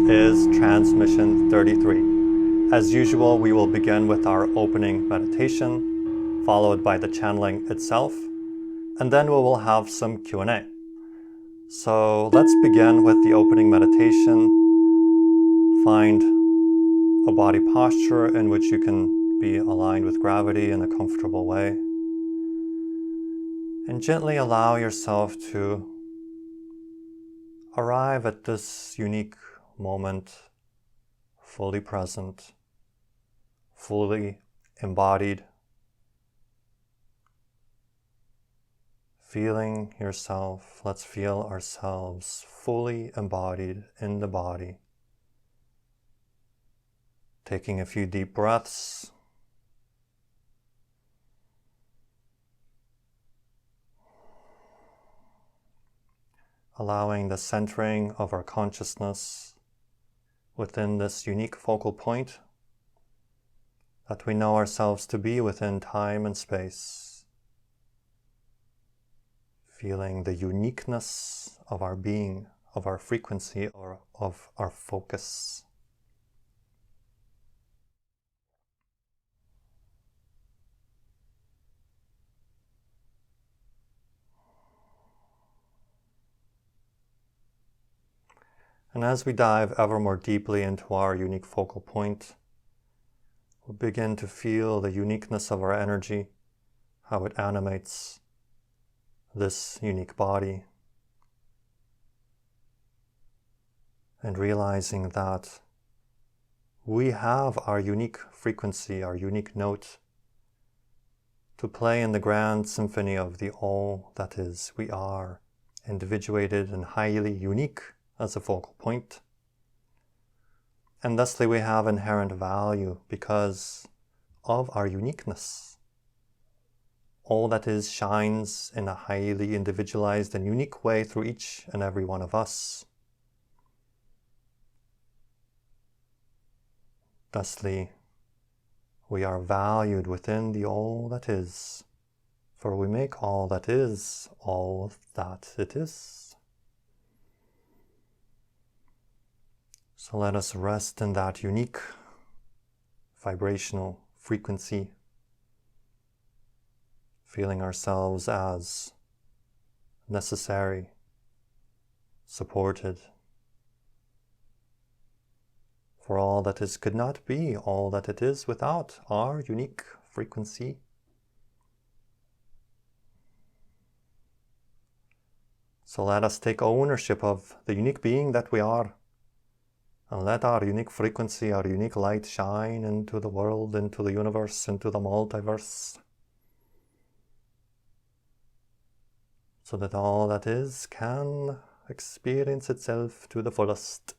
is transmission 33. As usual, we will begin with our opening meditation, followed by the channeling itself, and then we will have some Q&A. So let's begin with the opening meditation. Find a body posture in which you can be aligned with gravity in a comfortable way. And gently allow yourself to arrive at this unique moment, fully present, fully embodied, feeling yourself. Let's feel ourselves fully embodied in the body. Taking a few deep breaths. Allowing the centering of our consciousness within this unique focal point that we know ourselves to be within time and space. Feeling the uniqueness of our being, of our frequency, or of our focus. And as we dive ever more deeply into our unique focal point, we'll begin to feel the uniqueness of our energy, how it animates this unique body, and realizing that we have our unique frequency, our unique note to play in the grand symphony of the all that is. We are individuated and highly unique as a focal point. And thusly we have inherent value because of our uniqueness. All that is shines in a highly individualized and unique way through each and every one of us. Thusly, we are valued within the all that is, for we make all that is all that it is. So let us rest in that unique vibrational frequency, feeling ourselves as necessary, supported. For all that is could not be all that it is without our unique frequency. So let us take ownership of the unique being that we are. And let our unique frequency, our unique light shine into the world, into the universe, into the multiverse. So that all that is can experience itself to the fullest.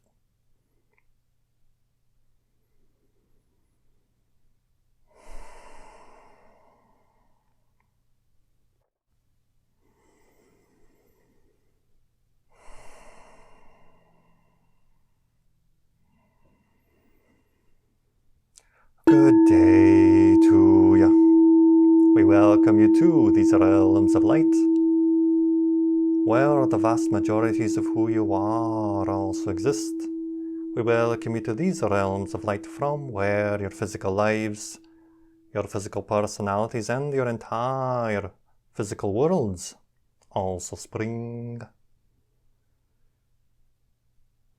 Good day to you. We welcome you to these realms of light, where the vast majorities of who you are also exist. We welcome you to these realms of light from where your physical lives, your physical personalities, and your entire physical worlds also spring.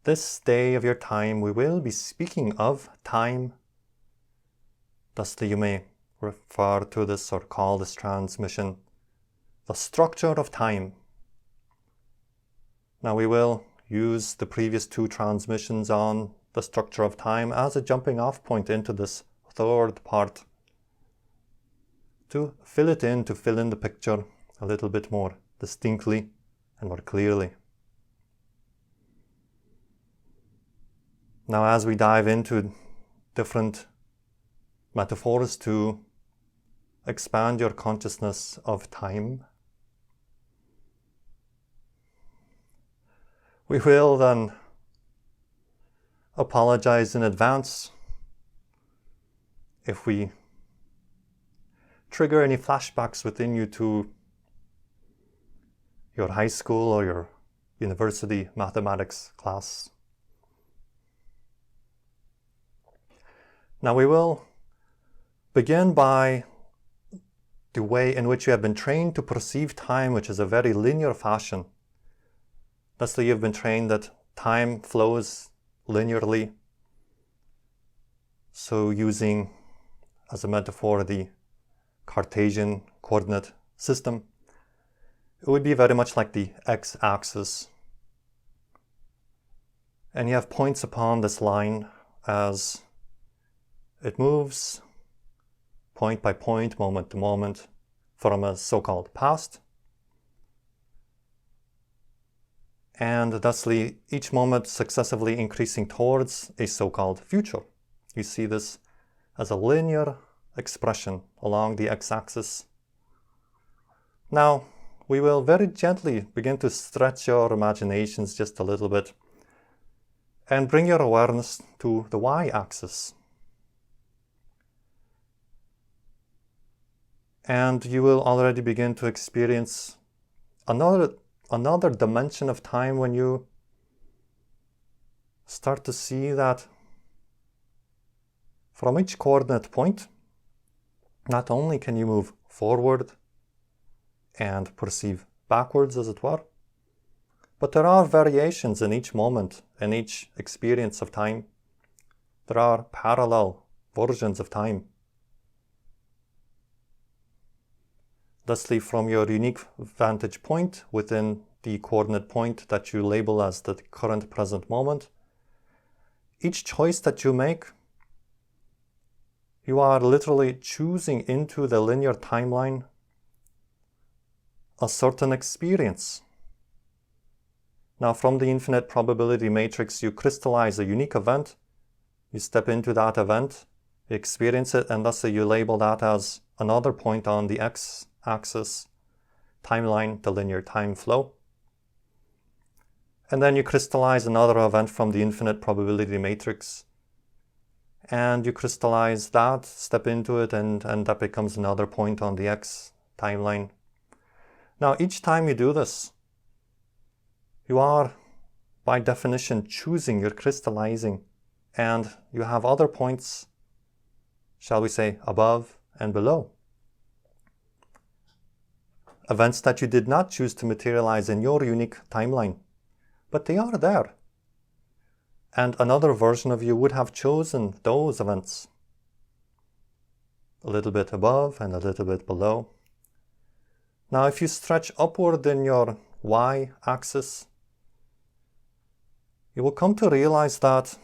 This day of your time we will be speaking of time. Thusly you may refer to this or call this transmission the structure of time. Now we will use the previous two transmissions on the structure of time as a jumping off point into this third part to fill it in, to fill in the picture a little bit more distinctly and more clearly. Now as we dive into different metaphors to expand your consciousness of time, we will then apologize in advance if we trigger any flashbacks within you to your high school or your university mathematics class. Now we will begin by the way in which you have been trained to perceive time, which is a very linear fashion. Thusly, you've been trained that time flows linearly. So using as a metaphor the Cartesian coordinate system, it would be very much like the x-axis. And you have points upon this line as it moves point by point, moment to moment, from a so-called past. And thusly, each moment successively increasing towards a so-called future. You see this as a linear expression along the x-axis. Now, we will very gently begin to stretch your imaginations just a little bit and bring your awareness to the y-axis. And you will already begin to experience another dimension of time when you start to see that from each coordinate point, not only can you move forward and perceive backwards, as it were, but there are variations in each moment, in each experience of time. There are parallel versions of time. Thusly, from your unique vantage point within the coordinate point that you label as the current present moment, each choice that you make, you are literally choosing into the linear timeline a certain experience. Now, from the infinite probability matrix, you crystallize a unique event, you step into that event, you experience it, and thus you label that as another point on the x-axis timeline, the linear time flow. And then you crystallize another event from the infinite probability matrix, and you crystallize that, step into it, and that becomes another point on the x timeline. Now, each time you do this, you are, by definition, choosing, you're crystallizing, and you have other points, shall we say, above and below. Events that you did not choose to materialize in your unique timeline, but they are there. And another version of you would have chosen those events. A little bit above and a little bit below. Now, if you stretch upward in your y-axis, you will come to realize that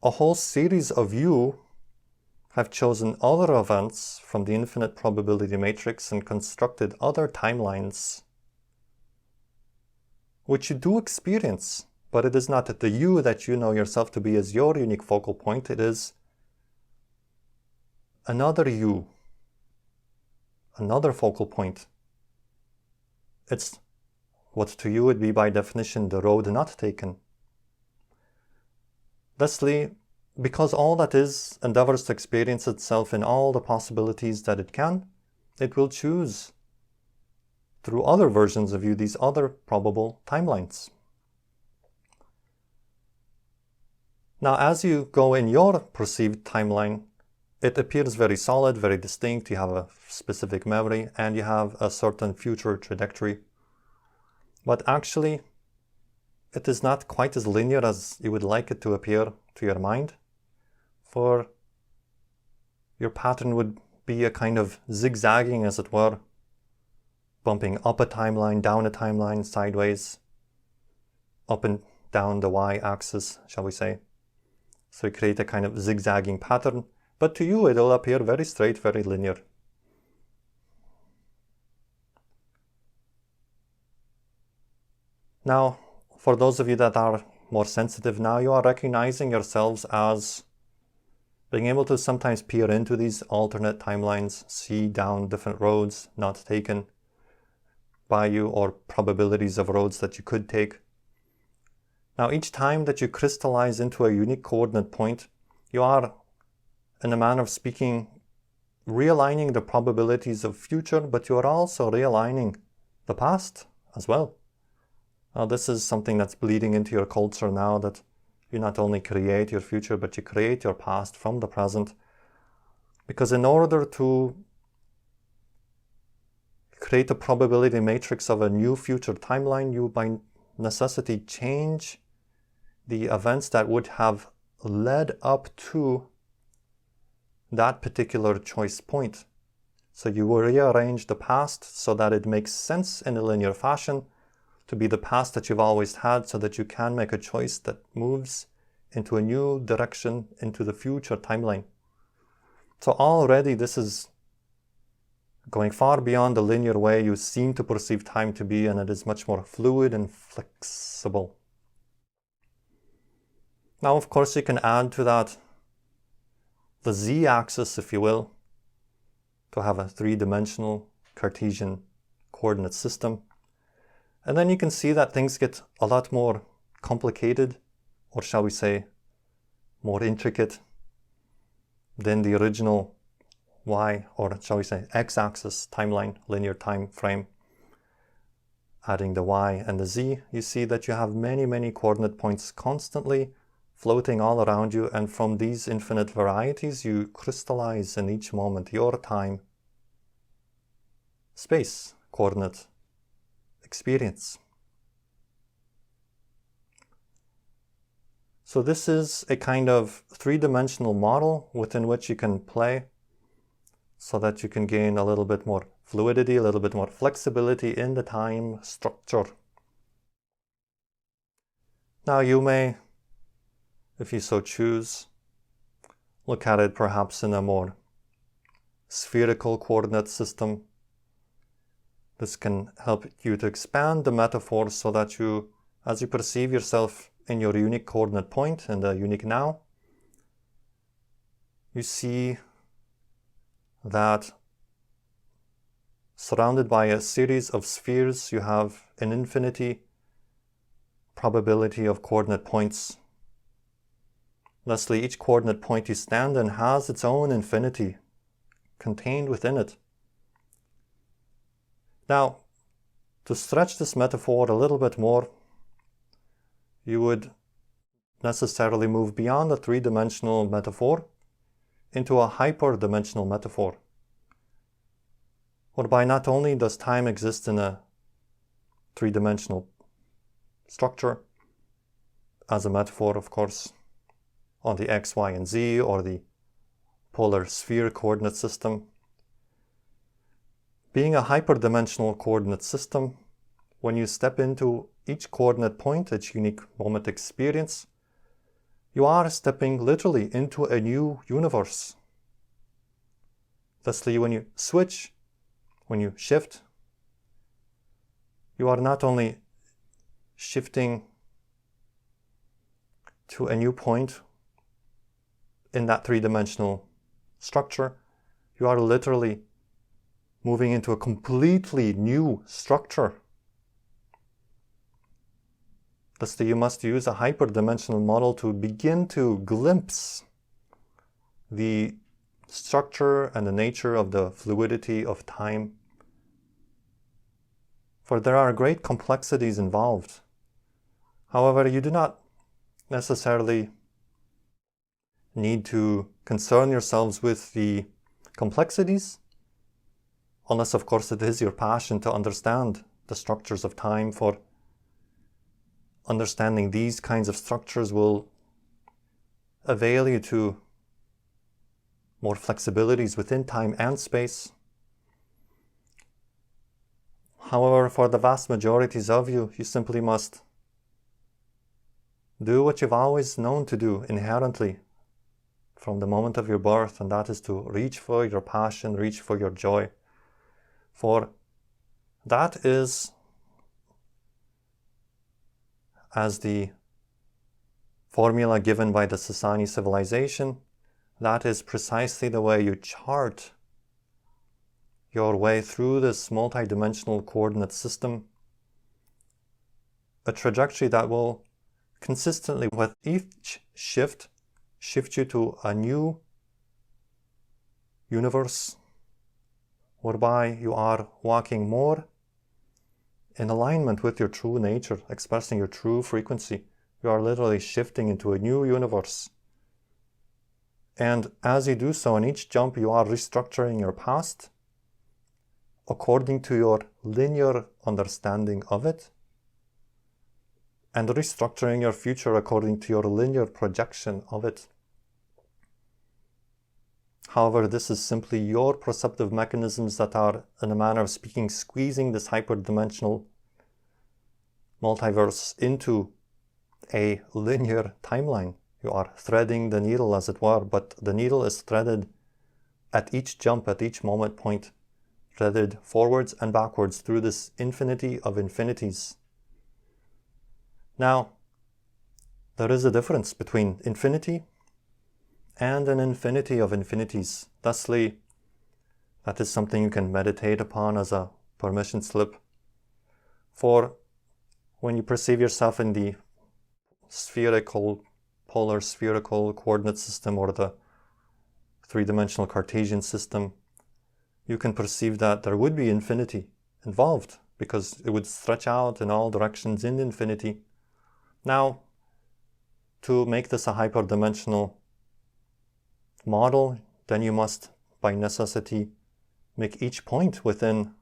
a whole series of you have chosen other events from the infinite probability matrix and constructed other timelines, which you do experience, but it is not the you that you know yourself to be as your unique focal point. It is another you, another focal point. It's what to you would be by definition the road not taken. Thusly, because all that is endeavors to experience itself in all the possibilities that it can, it will choose through other versions of you these other probable timelines. Now, as you go in your perceived timeline, it appears very solid, very distinct. You have a specific memory and you have a certain future trajectory. But actually, it is not quite as linear as you would like it to appear to your mind. For your pattern would be a kind of zigzagging, as it were, bumping up a timeline, down a timeline, sideways, up and down the y-axis, shall we say. So you create a kind of zigzagging pattern, but to you it will appear very straight, very linear. Now, for those of you that are more sensitive now, you are recognizing yourselves as being able to sometimes peer into these alternate timelines, see down different roads not taken by you or probabilities of roads that you could take. Now, each time that you crystallize into a unique coordinate point, you are, in a manner of speaking, realigning the probabilities of future, but you are also realigning the past as well. Now, this is something that's bleeding into your culture now, that You not only create your future, but you create your past from the present. Because in order to create a probability matrix of a new future timeline, you by necessity change the events that would have led up to that particular choice point. So you will rearrange the past so that it makes sense in a linear fashion to be the past that you've always had, so that you can make a choice that moves into a new direction into the future timeline. So already this is going far beyond the linear way you seem to perceive time to be, and it is much more fluid and flexible. Now, of course, you can add to that the z-axis, if you will, to have a three-dimensional Cartesian coordinate system. And then you can see that things get a lot more complicated, or shall we say, more intricate than the original y, or shall we say, x-axis timeline, linear time frame. Adding the y and the z, you see that you have many, many coordinate points constantly floating all around you, and from these infinite varieties you crystallize in each moment your time, space, coordinate experience. So this is a kind of three-dimensional model within which you can play so that you can gain a little bit more fluidity, a little bit more flexibility in the time structure. Now you may, if you so choose, look at it perhaps in a more spherical coordinate system. This can help you to expand the metaphor so that you, as you perceive yourself in your unique coordinate point, in the unique now, you see that surrounded by a series of spheres, you have an infinity probability of coordinate points. Thusly, each coordinate point you stand in has its own infinity contained within it. Now, to stretch this metaphor a little bit more, you would necessarily move beyond the three-dimensional metaphor into a hyper-dimensional metaphor, whereby not only does time exist in a three-dimensional structure, as a metaphor, of course, on the x, y, and z, or the polar sphere coordinate system. Being a hyperdimensional coordinate system, when you step into each coordinate point, its unique moment experience, you are stepping literally into a new universe. Thusly, when you switch, when you shift, you are not only shifting to a new point in that three-dimensional structure, you are literally moving into a completely new structure. Thusly, you must use a hyperdimensional model to begin to glimpse the structure and the nature of the fluidity of time. For there are great complexities involved. However, you do not necessarily need to concern yourselves with the complexities, unless of course it is your passion to understand the structures of time. For understanding these kinds of structures will avail you to more flexibilities within time and space. However, for the vast majorities of you, you simply must do what you've always known to do inherently from the moment of your birth, and that is to reach for your passion, reach for your joy. For that is, as the formula given by the Sasani civilization, that is precisely the way you chart your way through this multi-dimensional coordinate system, a trajectory that will consistently, with each shift you to a new universe, whereby you are walking more in alignment with your true nature, expressing your true frequency, You are literally shifting into a new universe. And as you do so, in each jump, you are restructuring your past according to your linear understanding of it, and restructuring your future according to your linear projection of it. However, this is simply your perceptive mechanisms that are, in a manner of speaking, squeezing this hyperdimensional multiverse into a linear timeline. You are threading the needle, as it were, but the needle is threaded at each jump, at each moment point, threaded forwards and backwards through this infinity of infinities. Now, there is a difference between infinity and an infinity of infinities. Thusly, that is something you can meditate upon as a permission slip. For when you perceive yourself in the polar spherical coordinate system, or the three-dimensional Cartesian system, you can perceive that there would be infinity involved, because it would stretch out in all directions in infinity. Now, to make this a hyperdimensional model, then you must, by necessity, make each point within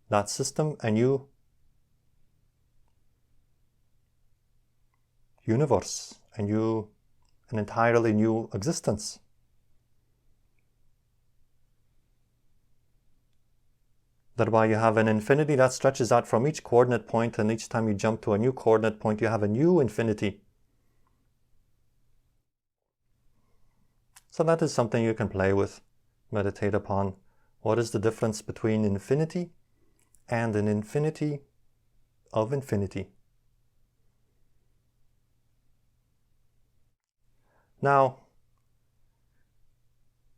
that system a new universe, an entirely new existence. Thereby you have an infinity that stretches out from each coordinate point, and each time you jump to a new coordinate point, you have a new infinity. So that is something you can play with, meditate upon. What is the difference between infinity and an infinity of infinity? Now,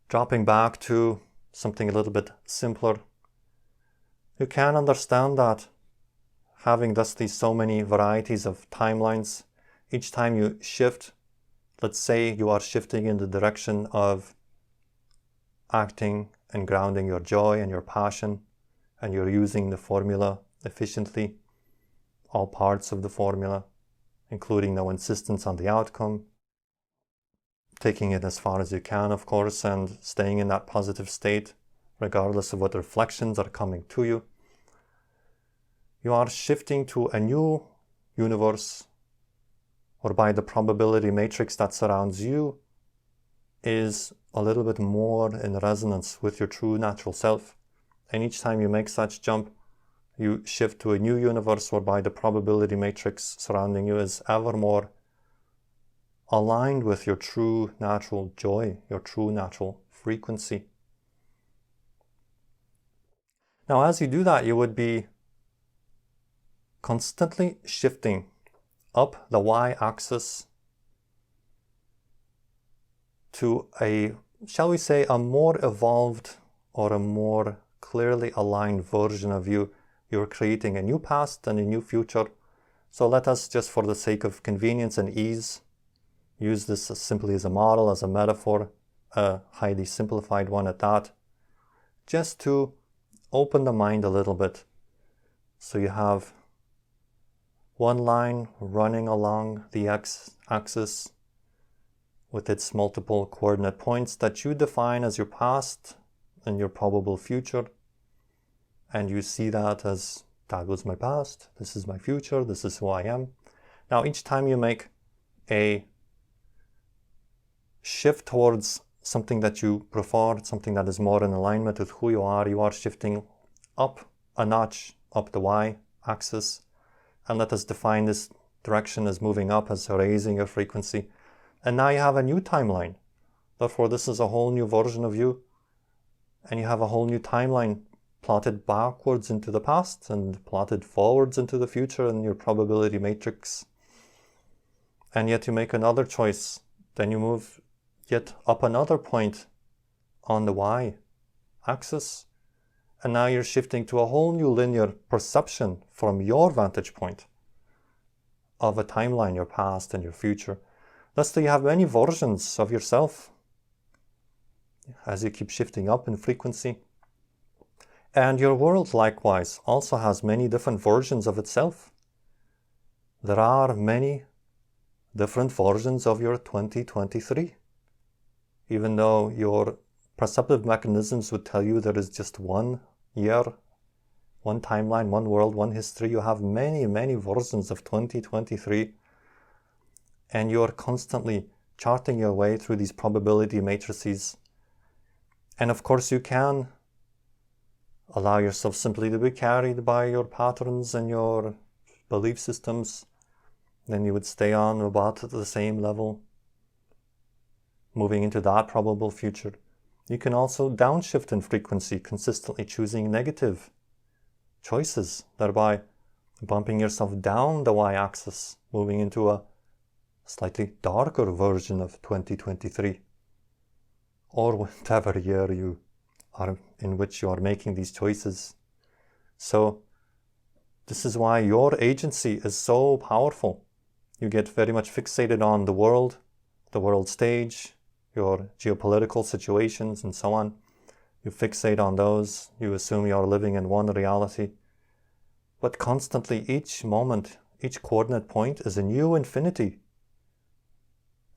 dropping back to something a little bit simpler, you can understand that having thusly so many varieties of timelines, each time you shift, let's say you are shifting in the direction of acting and grounding your joy and your passion, and you're using the formula efficiently, all parts of the formula, including no insistence on the outcome, taking it as far as you can, of course, and staying in that positive state, regardless of what reflections are coming to you. You are shifting to a new universe, whereby the probability matrix that surrounds you is a little bit more in resonance with your true natural self. And each time you make such jump, you shift to a new universe whereby the probability matrix surrounding you is ever more aligned with your true natural joy, your true natural frequency. Now, as you do that, you would be constantly shifting up the y-axis to a, shall we say, a more evolved or a more clearly aligned version of you. You're creating a new past and a new future. So let us, just for the sake of convenience and ease, use this as simply as a model, as a metaphor, a highly simplified one at that, just to open the mind a little bit. So you have one line running along the x-axis with its multiple coordinate points that you define as your past and your probable future. And you see that as, that was my past, this is my future, this is who I am. Now, each time you make a shift towards something that you prefer, something that is more in alignment with who you are shifting up a notch, up the y-axis. And let us define this direction as moving up, as raising your frequency. And now you have a new timeline. Therefore, this is a whole new version of you. And you have a whole new timeline plotted backwards into the past and plotted forwards into the future in your probability matrix. And yet you make another choice. Then you move yet up another point on the y-axis. And now you're shifting to a whole new linear perception from your vantage point of a timeline, your past and your future. Thus, you have many versions of yourself as you keep shifting up in frequency. And your world, likewise, also has many different versions of itself. There are many different versions of your 2023. Even though your perceptive mechanisms would tell you there is just one year, one timeline, one world, one history, you have many, many versions of 2023. And you're constantly charting your way through these probability matrices. And of course, you can allow yourself simply to be carried by your patterns and your belief systems. Then you would stay on about the same level, moving into that probable future. You can also downshift in frequency, consistently choosing negative choices, thereby bumping yourself down the y-axis, moving into a slightly darker version of 2023, or whatever year you are in which you are making these choices. So this is why your agency is so powerful. You get very much fixated on the world stage, your geopolitical situations and so on. You fixate on those. You assume you are living in one reality. But constantly, each moment, each coordinate point is a new infinity.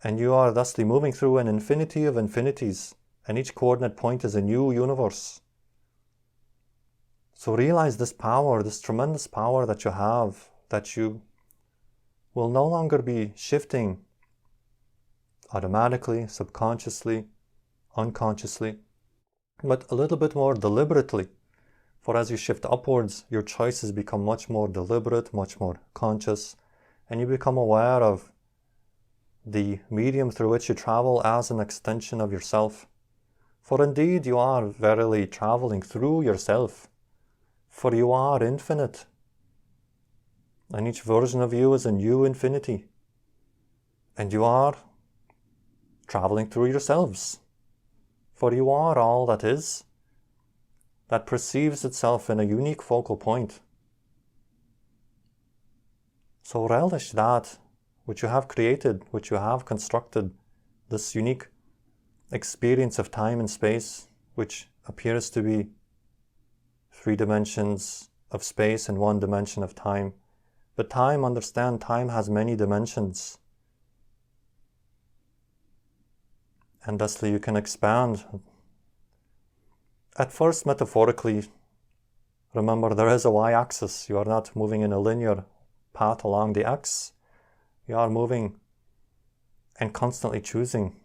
And you are thusly moving through an infinity of infinities, and each coordinate point is a new universe. So realize this power, this tremendous power that you have, that you will no longer be shifting automatically, subconsciously, unconsciously, but a little bit more deliberately. For as you shift upwards, your choices become much more deliberate, much more conscious, and you become aware of the medium through which you travel as an extension of yourself. For indeed you are verily traveling through yourself, for you are infinite, and each version of you is a new infinity, and you are traveling through yourselves, for you are all that is, that perceives itself in a unique focal point. So relish that which you have created, which you have constructed, this unique experience of time and space, which appears to be 3 dimensions of space and 1 dimension of time. But time, understand, time has many dimensions. And thusly you can expand. At first, metaphorically, remember there is a y-axis. You are not moving in a linear path along the x. You are moving and constantly choosing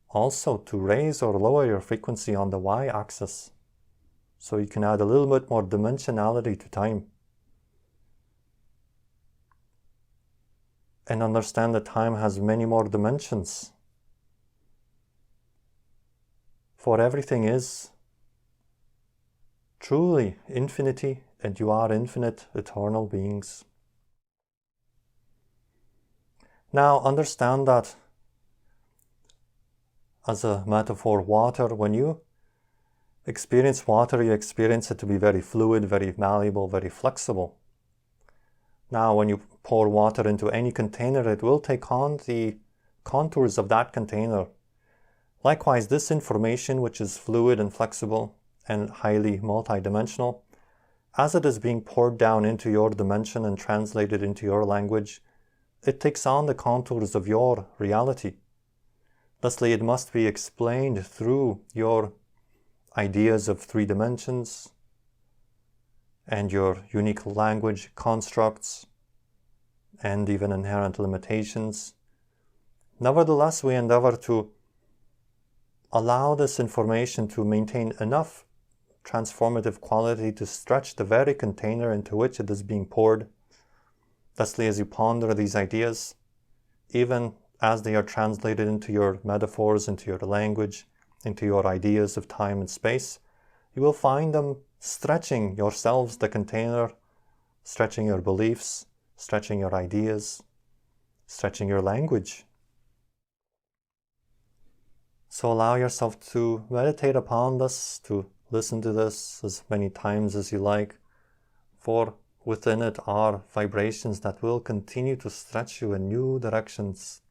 also to raise or lower your frequency on the y-axis, so you can add a little bit more dimensionality to time. And understand that time has many more dimensions. For everything is truly infinity, and you are infinite, eternal beings. Now understand that as a metaphor, water, when you experience water, you experience it to be very fluid, very malleable, very flexible. Now when you pour water into any container, it will take on the contours of that container. Likewise, this information, which is fluid and flexible and highly multidimensional, as it is being poured down into your dimension and translated into your language, it takes on the contours of your reality. Thusly, it must be explained through your ideas of 3 dimensions and your unique language constructs and even inherent limitations. Nevertheless, we endeavor to allow this information to maintain enough transformative quality to stretch the very container into which it is being poured. Thusly, as you ponder these ideas, even as they are translated into your metaphors, into your language, into your ideas of time and space, you will find them stretching yourselves, the container, stretching your beliefs, stretching your ideas, stretching your language. So allow yourself to meditate upon this, to listen to this as many times as you like, for within it are vibrations that will continue to stretch you in new directions,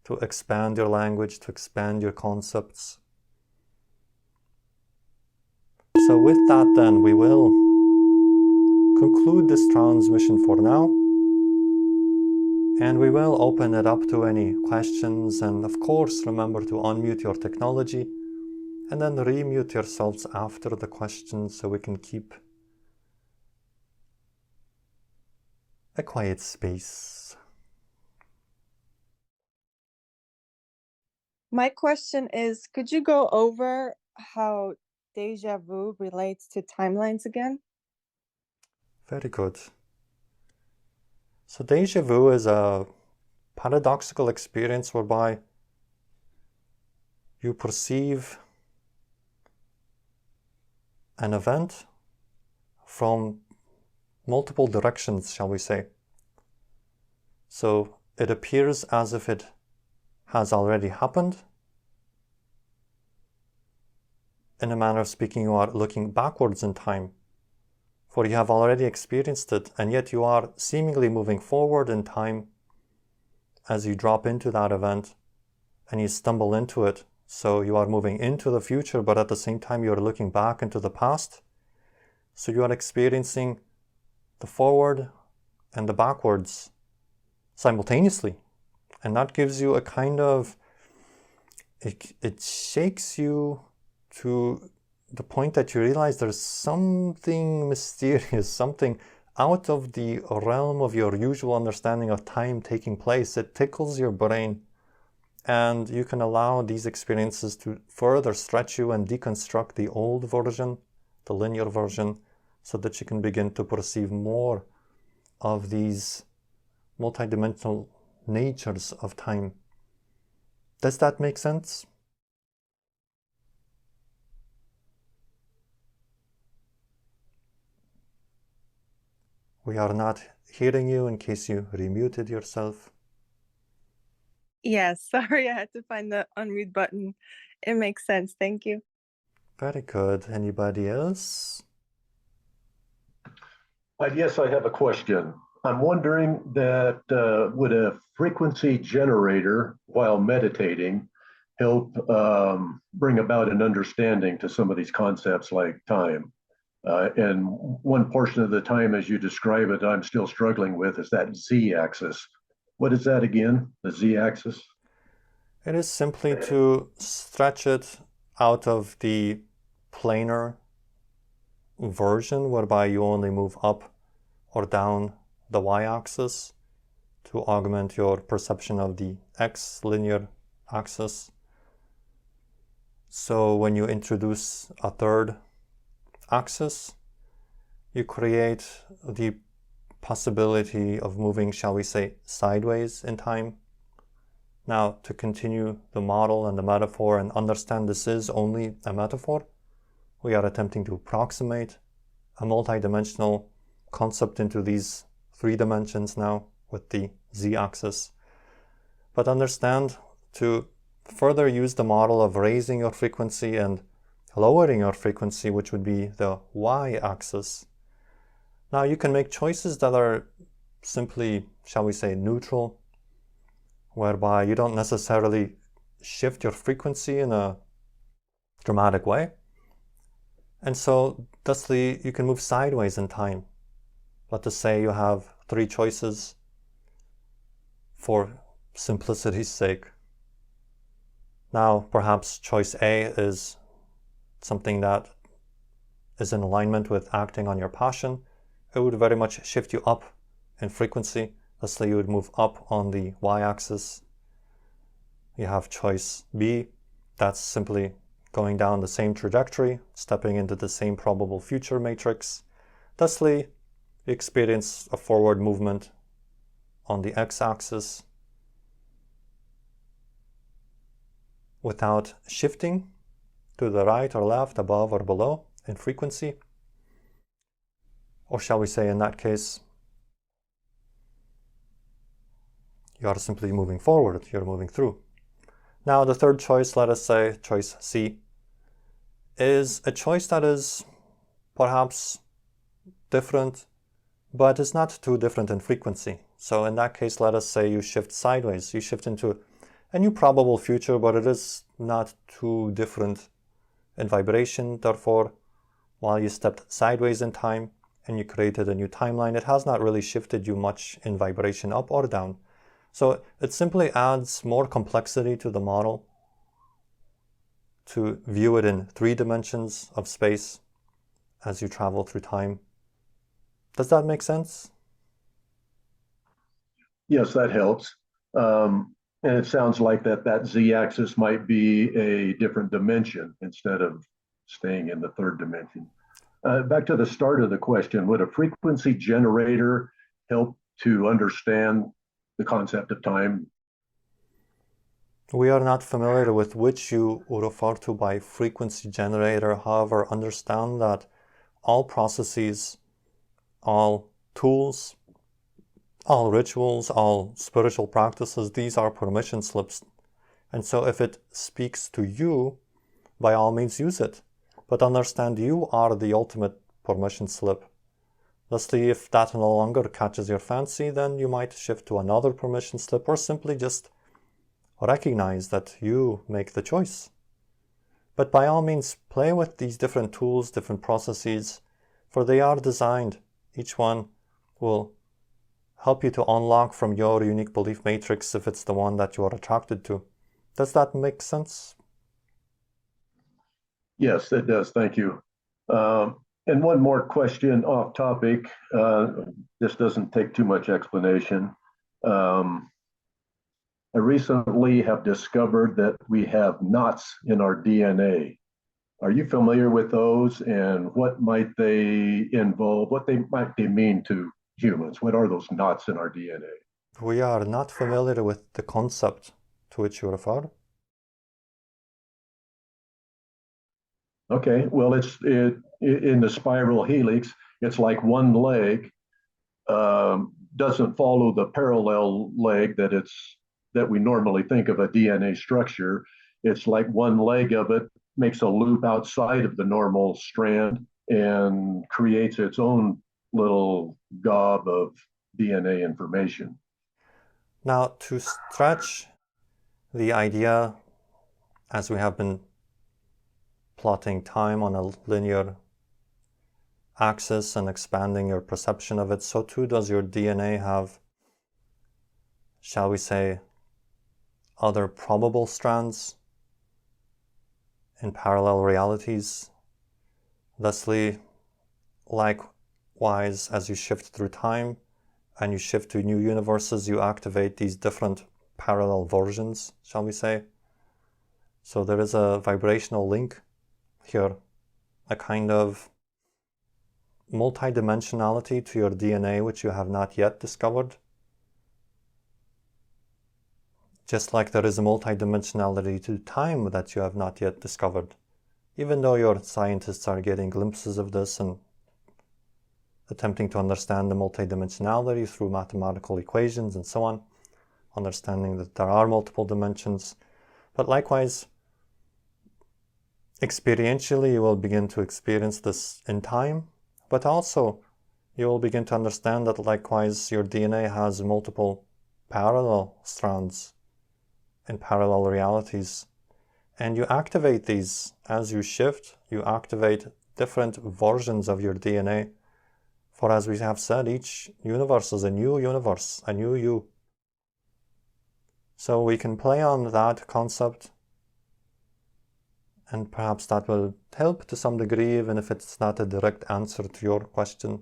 to expand your language, to expand your concepts. So with that then, we will conclude this transmission for now. And we will open it up to any questions, and of course remember to unmute your technology and then remute yourselves after the questions so we can keep a quiet space. My question is, could you go over how déjà vu relates to timelines again? Very good. So déjà vu is a paradoxical experience whereby you perceive an event from multiple directions, shall we say. So it appears as if it has already happened. In a manner of speaking, you are looking backwards in time, for you have already experienced it, and yet you are seemingly moving forward in time as you drop into that event and you stumble into it. So you are moving into the future, but at the same time you are looking back into the past. So you are experiencing the forward and the backwards simultaneously. And that gives you a kind of, it shakes you to the point that you realize there's something mysterious, something out of the realm of your usual understanding of time taking place. It tickles your brain, and you can allow these experiences to further stretch you and deconstruct the old version, the linear version, so that you can begin to perceive more of these multidimensional natures of time. Does that make sense? We are not hearing you in case you remuted yourself. Yes, sorry, I had to find the unmute button. It makes sense. Thank you. Very good. Anybody else? Yes, I have a question. I'm wondering that would a frequency generator while meditating help bring about an understanding to some of these concepts like time? And one portion of the time, as you describe it, I'm still struggling with is that z-axis. What is that again, the z-axis? It is simply to stretch it out of the planar version whereby you only move up or down the y-axis to augment your perception of the x linear axis. So when you introduce a third axis, you create the possibility of moving, shall we say, sideways in time. Now, to continue the model and the metaphor and understand this is only a metaphor, we are attempting to approximate a multidimensional concept into these 3 dimensions now with the z-axis. But understand, to further use the model of raising your frequency and lowering your frequency, which would be the y-axis. Now you can make choices that are simply, shall we say, neutral, whereby you don't necessarily shift your frequency in a dramatic way. And so, thusly, you can move sideways in time. Let us say you have 3 choices for simplicity's sake. Now, perhaps choice A is something that is in alignment with acting on your passion. It would very much shift you up in frequency. Let's say you would move up on the y-axis. You have choice B, that's simply going down the same trajectory, stepping into the same probable future matrix. Thusly, you experience a forward movement on the x-axis without shifting to the right or left, above or below in frequency. Or shall we say, in that case, you are simply moving forward, you're moving through. Now the third choice, let us say choice C, is a choice that is perhaps different, but is not too different in frequency. So in that case, let us say you shift sideways, you shift into a new probable future, but it is not too different in vibration. Therefore, while you stepped sideways in time and you created a new timeline, it has not really shifted you much in vibration up or down. So it simply adds more complexity to the model to view it in 3 dimensions of space as you travel through time. Does that make sense? Yes, that helps. And it sounds like that z-axis might be a different dimension instead of staying in the 3rd dimension. Back to the start of the question, would a frequency generator help to understand the concept of time? We are not familiar with which you refer to by frequency generator. However, understand that all processes, all tools, all rituals, all spiritual practices, these are permission slips. And so if it speaks to you, by all means use it. But understand you are the ultimate permission slip. Thusly, if that no longer catches your fancy, then you might shift to another permission slip, or simply just recognize that you make the choice. But by all means, play with these different tools, different processes, for they are designed. Each one will help you to unlock from your unique belief matrix if it's the one that you are attracted to. Does that make sense? Yes, it does. Thank you. And one more question off topic. This doesn't take too much explanation. I recently have discovered that we have knots in our DNA. Are you familiar with those, and what might they involve? What might they mean to humans? What are those knots in our DNA? We are not familiar with the concept to which you refer. Okay, well, in the spiral helix, it's like one leg doesn't follow the parallel leg that we normally think of a DNA structure. It's like one leg of it makes a loop outside of the normal strand and creates its own little gob of DNA information. Now, to stretch the idea, as we have been plotting time on a linear axis and expanding your perception of it, so too does your DNA have, shall we say, other probable strands in parallel realities. Thusly, likewise, as you shift through time and you shift to new universes, you activate these different parallel versions, shall we say. So there is a vibrational link here, a kind of multidimensionality to your DNA which you have not yet discovered. Just like there is a multidimensionality to time that you have not yet discovered. Even though your scientists are getting glimpses of this and attempting to understand the multidimensionality through mathematical equations and so on, understanding that there are multiple dimensions. But likewise, experientially, you will begin to experience this in time, but also you will begin to understand that likewise your DNA has multiple parallel strands in parallel realities. And you activate these as you shift, you activate different versions of your DNA. For as we have said, each universe is a new universe, a new you. So we can play on that concept, and perhaps that will help to some degree, even if it's not a direct answer to your question.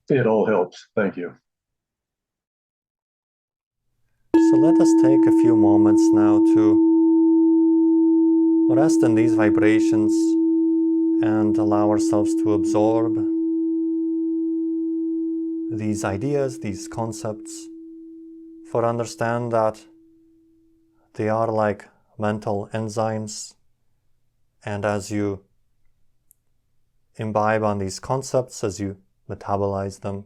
It all helps. Thank you. So let us take a few moments now to rest in these vibrations and allow ourselves to absorb these ideas, these concepts, for understand that they are like mental enzymes, and as you imbibe on these concepts, as you metabolize them,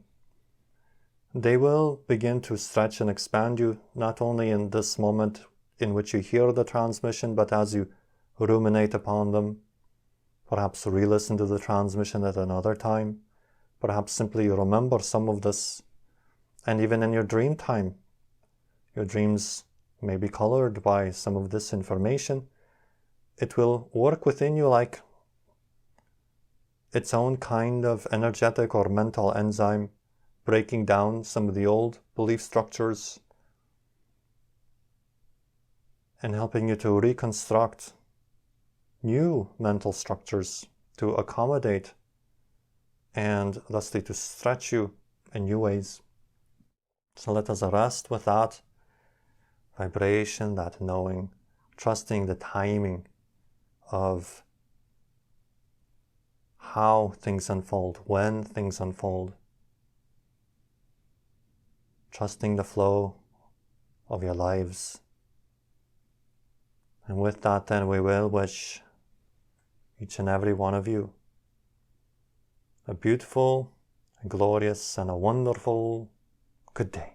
they will begin to stretch and expand you, not only in this moment in which you hear the transmission, but as you ruminate upon them, perhaps re-listen to the transmission at another time, perhaps simply remember some of this, and even in your dream time, your dreams may be colored by some of this information. It will work within you like its own kind of energetic or mental enzyme, breaking down some of the old belief structures and helping you to reconstruct new mental structures to accommodate and thusly to stretch you in new ways. So let us rest with that vibration, that knowing, trusting the timing of how things unfold, when things unfold, trusting the flow of your lives. And with that, then, we will wish each and every one of you a beautiful, a glorious, and a wonderful good day.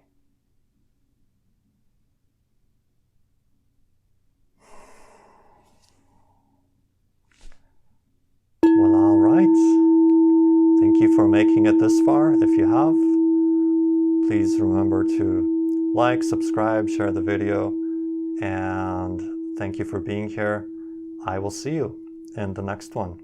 Well, all right. Thank you for making it this far. If you have, please remember to like, subscribe, share the video, and thank you for being here. I will see you in the next one.